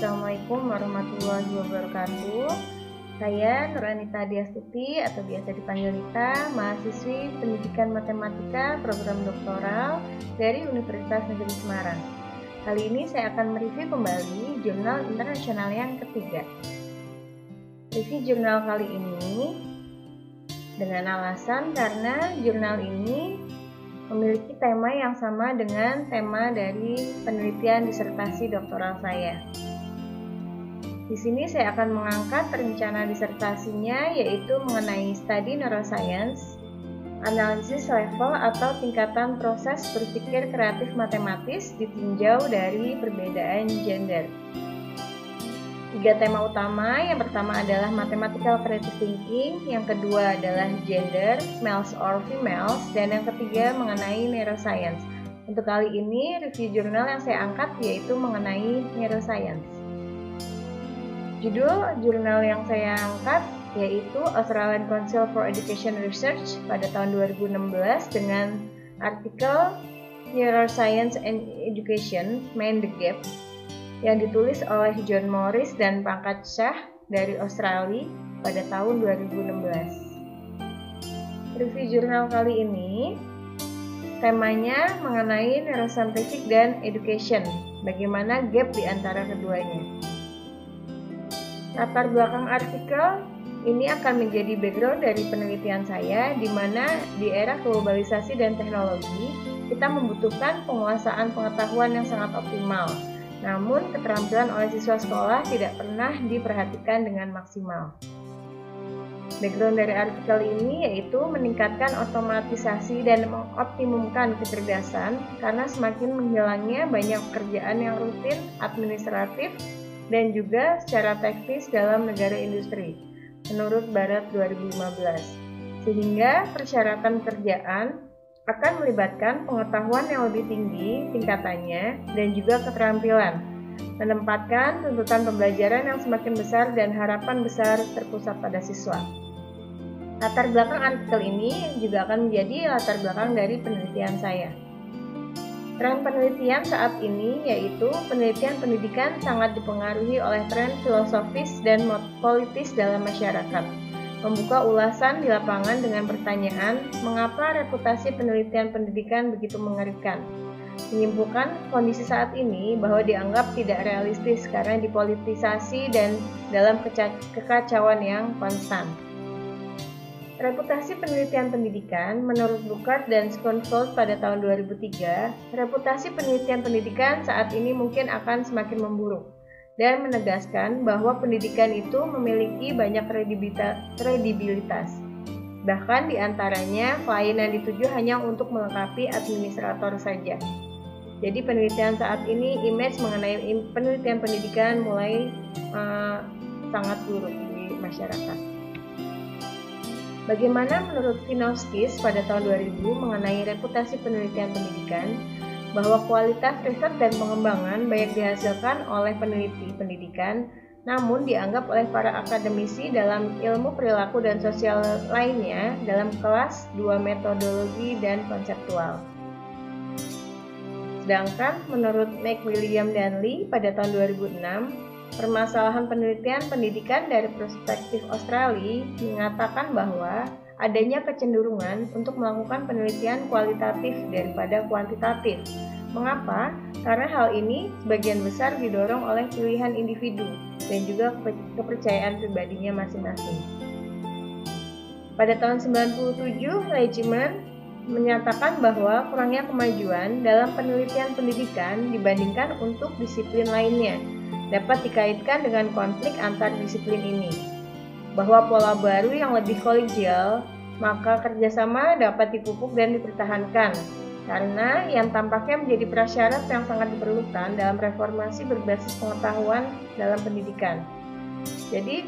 Assalamualaikum warahmatullahi wabarakatuh. Saya Nuranita Diastuti atau biasa dipanggil Nita, mahasiswi Pendidikan Matematika Program Doktoral dari Universitas Negeri Semarang. Kali ini saya akan mereview kembali jurnal internasional yang ketiga. Review jurnal kali ini dengan alasan karena jurnal ini memiliki tema yang sama dengan tema dari penelitian disertasi doktoral saya. Di sini saya akan mengangkat rencana disertasinya, yaitu mengenai studi neuroscience, analisis level atau tingkatan proses berpikir kreatif matematis ditinjau dari perbedaan gender. 3 tema utama, yang pertama adalah mathematical creative thinking, yang kedua adalah gender, males or females, dan yang ketiga mengenai neuroscience. Untuk kali ini, review jurnal yang saya angkat yaitu mengenai neuroscience. Judul jurnal yang saya angkat yaitu Australian Council for Education Research pada tahun 2016 dengan artikel Neuroscience and Education, Mind the Gap, yang ditulis oleh John Morris dan Pankaj Shah dari Australia pada tahun 2016. Review jurnal kali ini temanya mengenai neuroscientific dan education, bagaimana gap di antara keduanya. Latar belakang artikel ini akan menjadi background dari penelitian saya, di mana di era globalisasi dan teknologi kita membutuhkan penguasaan pengetahuan yang sangat optimal. Namun, keterampilan oleh siswa sekolah tidak pernah diperhatikan dengan maksimal. Background dari artikel ini yaitu meningkatkan otomatisasi dan mengoptimumkan kecerdasan karena semakin menghilangnya banyak pekerjaan yang rutin, administratif, dan juga secara teknis dalam negara industri, menurut Barat 2015. Sehingga persyaratan pekerjaan akan melibatkan pengetahuan yang lebih tinggi tingkatannya dan juga keterampilan, menempatkan tuntutan pembelajaran yang semakin besar dan harapan besar terpusat pada siswa. Latar belakang artikel ini juga akan menjadi latar belakang dari penelitian saya. Tren penelitian saat ini yaitu penelitian pendidikan sangat dipengaruhi oleh tren filosofis dan politis dalam masyarakat. Membuka ulasan di lapangan dengan pertanyaan, mengapa reputasi penelitian pendidikan begitu mengerikan? Menyimpulkan kondisi saat ini bahwa dianggap tidak realistis karena dipolitisasi dan dalam kekacauan yang konstan. Reputasi penelitian pendidikan, menurut Bukart dan Schoenfeld pada tahun 2003, reputasi penelitian pendidikan saat ini mungkin akan semakin memburuk, dan menegaskan bahwa pendidikan itu memiliki banyak kredibilitas. Bahkan diantaranya klien yang dituju hanya untuk melengkapi administrator saja. Jadi penelitian saat ini, image mengenai penelitian pendidikan mulai sangat buruk di masyarakat. Bagaimana menurut Vinouskis pada tahun 2000 mengenai reputasi penelitian pendidikan? Bahwa kualitas riset dan pengembangan banyak dihasilkan oleh peneliti pendidikan, namun dianggap oleh para akademisi dalam ilmu perilaku dan sosial lainnya dalam kelas 2 metodologi dan konseptual. Sedangkan menurut McWilliam dan Lee pada tahun 2006, permasalahan penelitian pendidikan dari perspektif Australia mengatakan bahwa adanya kecenderungan untuk melakukan penelitian kualitatif daripada kuantitatif. Mengapa? Karena hal ini sebagian besar didorong oleh pilihan individu dan juga kepercayaan pribadinya masing-masing. Pada tahun 97, Leishman menyatakan bahwa kurangnya kemajuan dalam penelitian pendidikan dibandingkan untuk disiplin lainnya dapat dikaitkan dengan konflik antar disiplin ini. Bahwa pola baru yang lebih kolegial, maka kerjasama dapat dipupuk dan dipertahankan, karena yang tampaknya menjadi prasyarat yang sangat diperlukan dalam reformasi berbasis pengetahuan dalam pendidikan. Jadi,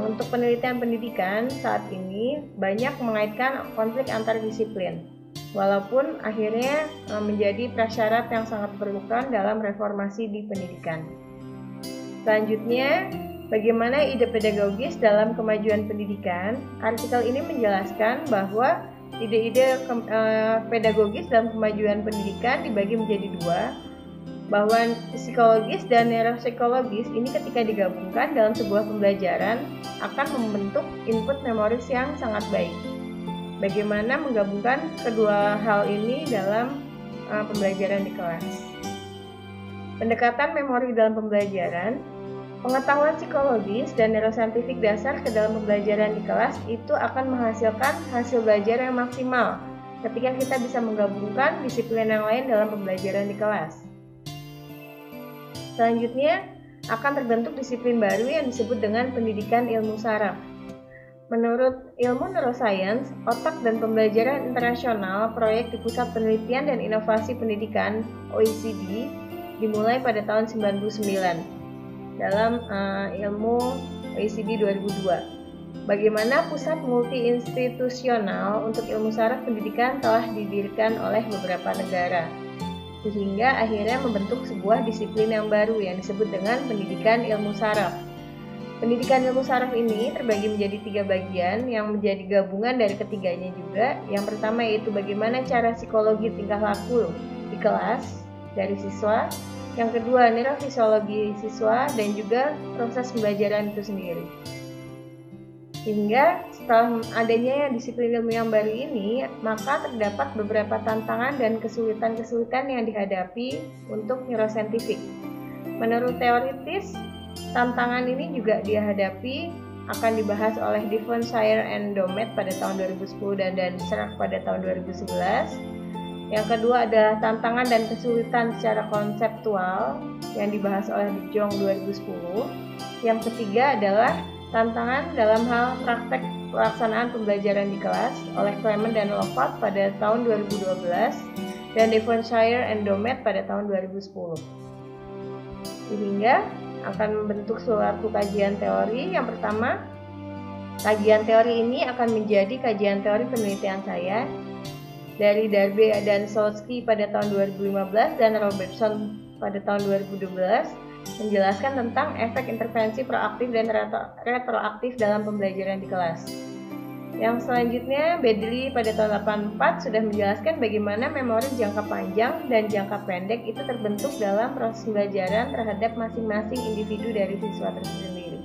untuk penelitian pendidikan saat ini banyak mengaitkan konflik antar disiplin, walaupun akhirnya menjadi prasyarat yang sangat diperlukan dalam reformasi di pendidikan. Selanjutnya, bagaimana ide pedagogis dalam kemajuan pendidikan? Artikel ini menjelaskan bahwa ide-ide pedagogis dalam kemajuan pendidikan dibagi menjadi 2. bahwa psikologis dan neuropsikologis ini ketika digabungkan dalam sebuah pembelajaran akan membentuk input memoris yang sangat baik. Bagaimana menggabungkan kedua hal ini dalam pembelajaran di kelas? Pendekatan memori dalam pembelajaran, pengetahuan psikologis dan neurosaintifik dasar ke dalam pembelajaran di kelas itu akan menghasilkan hasil belajar yang maksimal ketika kita bisa menggabungkan disiplin yang lain dalam pembelajaran di kelas. Selanjutnya, akan terbentuk disiplin baru yang disebut dengan pendidikan ilmu saraf. Menurut ilmu neuroscience, otak dan pembelajaran internasional proyek di Pusat Penelitian dan Inovasi Pendidikan OECD dimulai pada tahun 1999 dalam ilmu OECD 2002. Bagaimana pusat multi-institusional untuk ilmu saraf pendidikan telah didirikan oleh beberapa negara, sehingga akhirnya membentuk sebuah disiplin yang baru yang disebut dengan pendidikan ilmu saraf. Pendidikan ilmu saraf ini terbagi menjadi 3 bagian yang menjadi gabungan dari ketiganya juga. Yang pertama yaitu bagaimana cara psikologi tingkah laku di kelas dari siswa. Yang kedua neurofisiologi siswa dan juga proses pembelajaran itu sendiri. Sehingga setelah adanya disiplin ilmu yang baru ini, maka terdapat beberapa tantangan dan kesulitan-kesulitan yang dihadapi untuk neurosaintifik. Menurut teoritis, tantangan ini juga dihadapi akan dibahas oleh Devonshire and Domet pada tahun 2010 dan Shrag pada tahun 2011. Yang kedua adalah tantangan dan kesulitan secara konseptual yang dibahas oleh De Jong 2010. Yang ketiga adalah tantangan dalam hal praktek pelaksanaan pembelajaran di kelas oleh Clement dan Lovat pada tahun 2012 dan Devonshire and Domet pada tahun 2010. Sehingga akan membentuk suatu kajian teori. Yang pertama, kajian teori ini akan menjadi kajian teori penelitian saya dari Darby dan Solsky pada tahun 2015 dan Robertson pada tahun 2012. Menjelaskan tentang efek intervensi proaktif dan retroaktif dalam pembelajaran di kelas. Yang selanjutnya, Bedley pada tahun 84 sudah menjelaskan bagaimana memori jangka panjang dan jangka pendek itu terbentuk dalam proses pembelajaran terhadap masing-masing individu dari siswa tersendiri.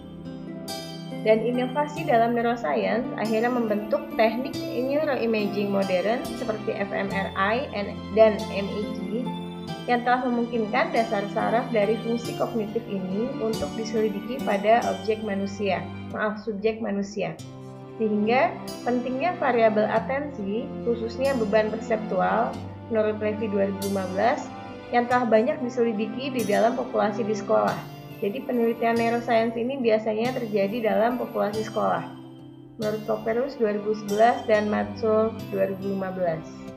Dan inovasi dalam neuroscience akhirnya membentuk teknik neuroimaging modern seperti fMRI dan MEG yang telah memungkinkan dasar saraf dari fungsi kognitif ini untuk diselidiki pada subjek manusia. Sehingga pentingnya variabel atensi, khususnya beban perseptual, menurut Levy 2015, yang telah banyak diselidiki di dalam populasi di sekolah. Jadi penelitian neuroscience ini biasanya terjadi dalam populasi sekolah, menurut Koperus 2011 dan Matsul 2015.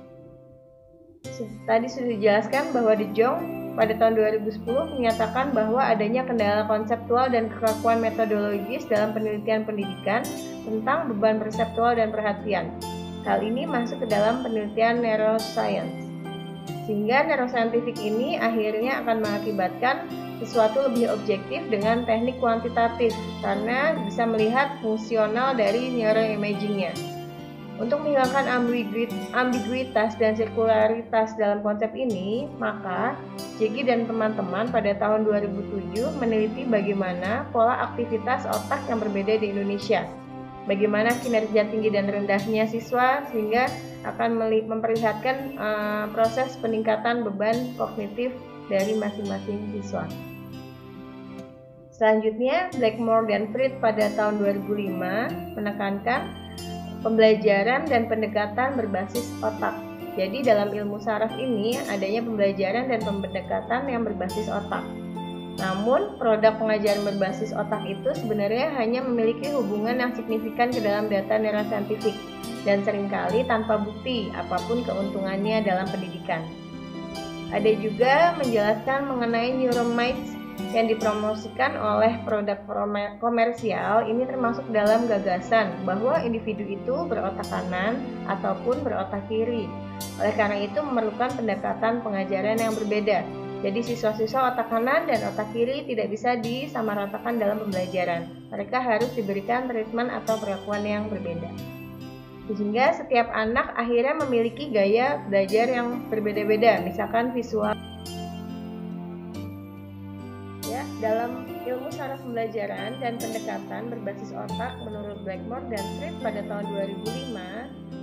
Tadi sudah dijelaskan bahwa De Jong pada tahun 2010 menyatakan bahwa adanya kendala konseptual dan kekakuan metodologis dalam penelitian pendidikan tentang beban perseptual dan perhatian. Hal ini masuk ke dalam penelitian neuroscience. Sehingga neurosaintifik ini akhirnya akan mengakibatkan sesuatu lebih objektif dengan teknik kuantitatif karena bisa melihat fungsional dari neuroimagingnya. Untuk menghilangkan ambiguitas dan sirkularitas dalam konsep ini, maka Jegi dan teman-teman pada tahun 2007 meneliti bagaimana pola aktivitas otak yang berbeda di Indonesia. Bagaimana kinerja tinggi dan rendahnya siswa sehingga akan memperlihatkan proses peningkatan beban kognitif dari masing-masing siswa. Selanjutnya, Blackmore dan Fried pada tahun 2005 menekankan pembelajaran dan pendekatan berbasis otak. Jadi dalam ilmu saraf ini adanya pembelajaran dan pendekatan yang berbasis otak. Namun produk pengajaran berbasis otak itu sebenarnya hanya memiliki hubungan yang signifikan ke dalam data neurosaintifik dan seringkali tanpa bukti apapun keuntungannya dalam pendidikan. Ada juga menjelaskan mengenai neuromites yang dipromosikan oleh produk komersial ini termasuk dalam gagasan bahwa individu itu berotak kanan ataupun berotak kiri. Oleh karena itu memerlukan pendekatan pengajaran yang berbeda. Jadi siswa-siswa otak kanan dan otak kiri tidak bisa disamaratakan dalam pembelajaran. Mereka harus diberikan treatment atau perlakuan yang berbeda. Sehingga setiap anak akhirnya memiliki gaya belajar yang berbeda-beda, misalkan visual Dalam ilmu saraf pembelajaran dan pendekatan berbasis otak menurut Blackmore dan Fried pada tahun 2005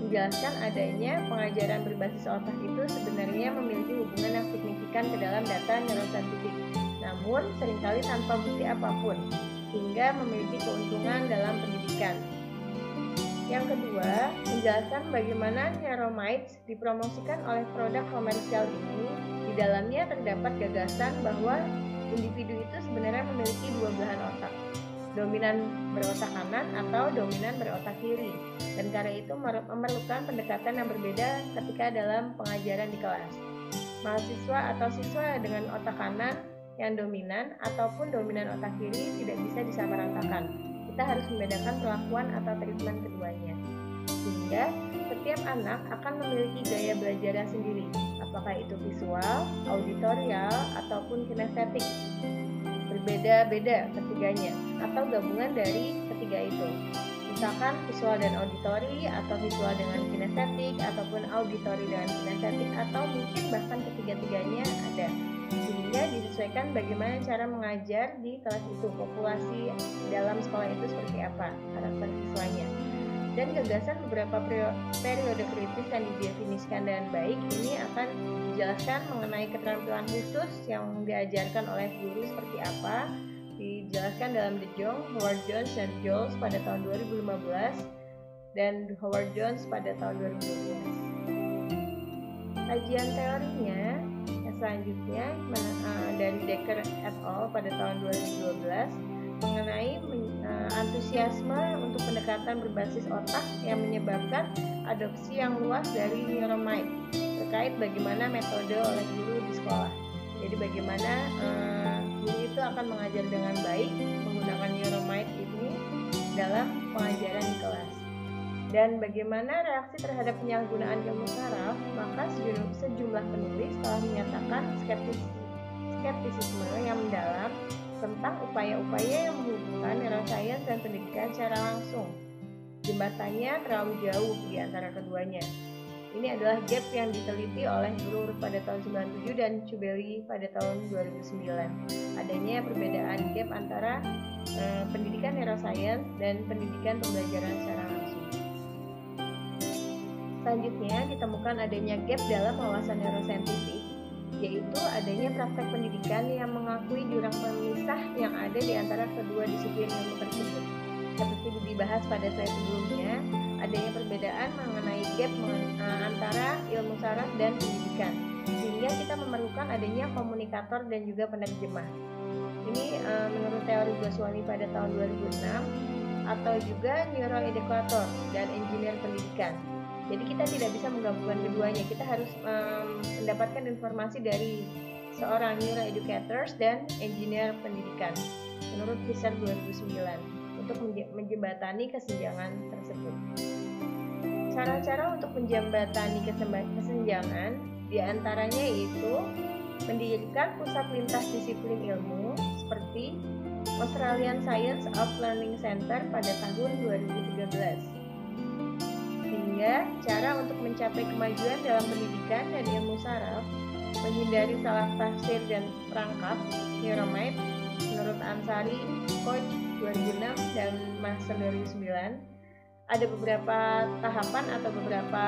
menjelaskan adanya pengajaran berbasis otak itu sebenarnya memiliki hubungan yang signifikan ke dalam data neurosaintifik, namun seringkali tanpa bukti apapun, hingga memiliki keuntungan dalam pendidikan. Yang kedua, menjelaskan bagaimana Neuromites dipromosikan oleh produk komersial ini. Di dalamnya terdapat gagasan bahwa individu itu sebenarnya memiliki dua belahan otak, dominan berotak kanan atau dominan berotak kiri, dan karena itu memerlukan pendekatan yang berbeda ketika dalam pengajaran di kelas. Mahasiswa atau siswa dengan otak kanan yang dominan ataupun dominan otak kiri tidak bisa disamaratakan. Kita harus membedakan perlakuan atau treatment keduanya, sehingga setiap anak akan memiliki gaya belajarnya sendiri, apakah itu visual, auditorial, ataupun kinestetik. Berbeda-beda ketiganya, atau gabungan dari ketiga itu. Misalkan visual dan auditori, atau visual dengan kinestetik, ataupun auditori dengan kinestetik, atau mungkin bahkan ketiga-tiganya ada. Sehingga disesuaikan bagaimana cara mengajar di kelas itu, populasi dalam sekolah itu seperti apa, karakter siswanya. Dan gagasan beberapa periode kritis yang didefinisikan dengan baik ini akan dijelaskan mengenai keterampilan khusus yang diajarkan oleh guru seperti apa, dijelaskan dalam De Jong, Howard Jones, dan Jones pada tahun 2015 dan Howard Jones pada tahun 2012. Kajian teorinya yang selanjutnya dari Decker et al. Pada tahun 2012 mengenai antusiasme untuk pendekatan berbasis otak yang menyebabkan adopsi yang luas dari Neuromite terkait bagaimana metode oleh guru di sekolah. Jadi bagaimana guru itu akan mengajar dengan baik menggunakan Neuromite ini dalam pengajaran di kelas. Dan bagaimana reaksi terhadap penyalahgunaan ilmu saraf, maka sejumlah penulis telah menyatakan skeptisisme yang mendalam tentang upaya-upaya yang menghubungkan neuroscience dan pendidikan secara langsung. Jembatannya terlalu jauh di antara keduanya. Ini adalah gap yang diteliti oleh Brewer pada tahun 1997 dan Chubeli pada tahun 2009. Adanya perbedaan gap antara pendidikan neuroscience dan pendidikan pembelajaran secara langsung. Selanjutnya ditemukan adanya gap dalam wawasan neurosaintifik, yaitu adanya praktek pendidikan yang mengakui jurang pemisah yang ada di antara kedua disiplin ilmu tersebut. Seperti dibahas pada slide sebelumnya, adanya perbedaan mengenai gap antara ilmu saraf dan pendidikan, sehingga kita memerlukan adanya komunikator dan juga penerjemah. Ini menurut teori Goswami pada tahun 2006, atau juga neuroeducator dan engineer pendidikan. Jadi kita tidak bisa menggabungkan keduanya, kita harus mendapatkan informasi dari seorang neuroeducators dan engineer pendidikan menurut Fisher 2009 untuk menjembatani kesenjangan tersebut. Cara-cara untuk menjembatani kesenjangan diantaranya yaitu mendirikan pusat lintas disiplin ilmu seperti Australian Science of Learning Center pada tahun 2013. Sehingga cara untuk mencapai kemajuan dalam pendidikan dan ilmu saraf, menghindari salah tafsir dan perangkap Neuromite menurut Ansari, Koch 2006 dan Mason 2009, ada beberapa tahapan atau beberapa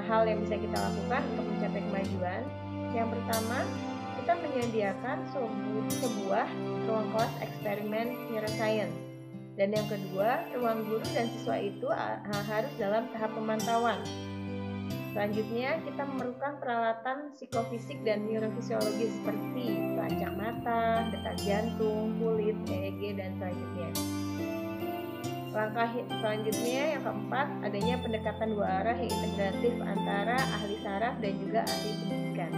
hal yang bisa kita lakukan untuk mencapai kemajuan. Yang pertama, kita menyediakan sebuah ruang kelas eksperimen neuroscience. Dan yang kedua, ruang guru dan siswa itu harus dalam tahap pemantauan. Selanjutnya, kita memerlukan peralatan psikofisik dan neurofisiologis seperti pelacak mata, detak jantung, kulit, EEG, dan selanjutnya. Langkah selanjutnya yang keempat, adanya pendekatan dua arah yang integratif antara ahli saraf dan juga ahli pendidikan.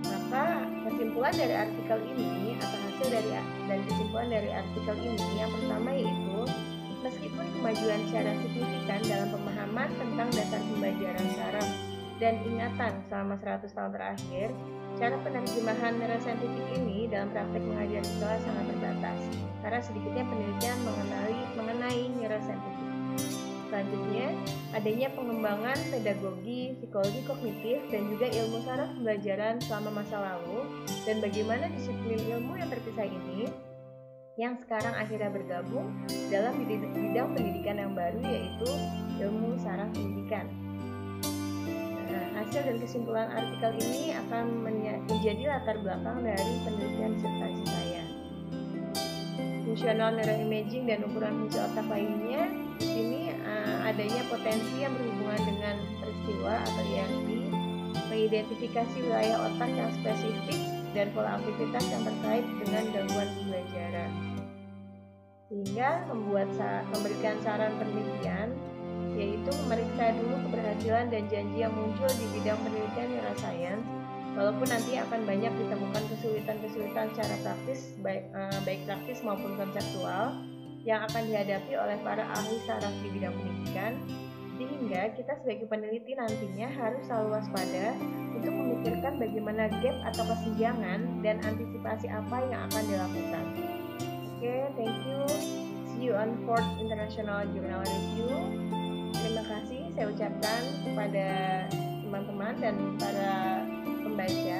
Maka kesimpulan dari artikel ini atau hasil dari kesimpulan dari artikel ini yang pertama yaitu meskipun kemajuan secara signifikan dalam pemahaman tentang dasar pembelajaran saraf dan ingatan selama 100 tahun terakhir, cara penerjemahan neurosaintifik ini dalam praktek mengajar di kelas sangat terbatas karena sedikitnya penelitian mengenai neurosaintifik. Selanjutnya, adanya pengembangan pedagogi, psikologi kognitif, dan juga ilmu saraf pembelajaran selama masa lalu, dan bagaimana disiplin ilmu yang terpisah ini yang sekarang akhirnya bergabung dalam bidang pendidikan yang baru, yaitu ilmu saraf pendidikan. Nah, hasil dan kesimpulan artikel ini akan menjadi latar belakang dari penelitian disertasi saya. Fungsional neuroimaging dan ukuran fungsi otak lainnya, di sini adanya potensi yang berhubungan dengan peristiwa atau ERP, mengidentifikasi wilayah otak yang spesifik dan pola aktivitas yang terkait dengan gangguan pembelajaran, sehingga memberikan saran penelitian, yaitu memeriksa dulu keberhasilan dan janji yang muncul di bidang penelitian neuroscience, walaupun nanti akan banyak ditemukan kesulitan-kesulitan secara praktis, baik praktis maupun konseptual, yang akan dihadapi oleh para ahli saraf di bidang pendidikan, sehingga kita sebagai peneliti nantinya harus selalu waspada untuk memikirkan bagaimana gap atau kesenjangan dan antisipasi apa yang akan dilakukan. Oke, thank you. See you on 4th International Journal Review. Terima kasih saya ucapkan kepada teman-teman dan para pembaca.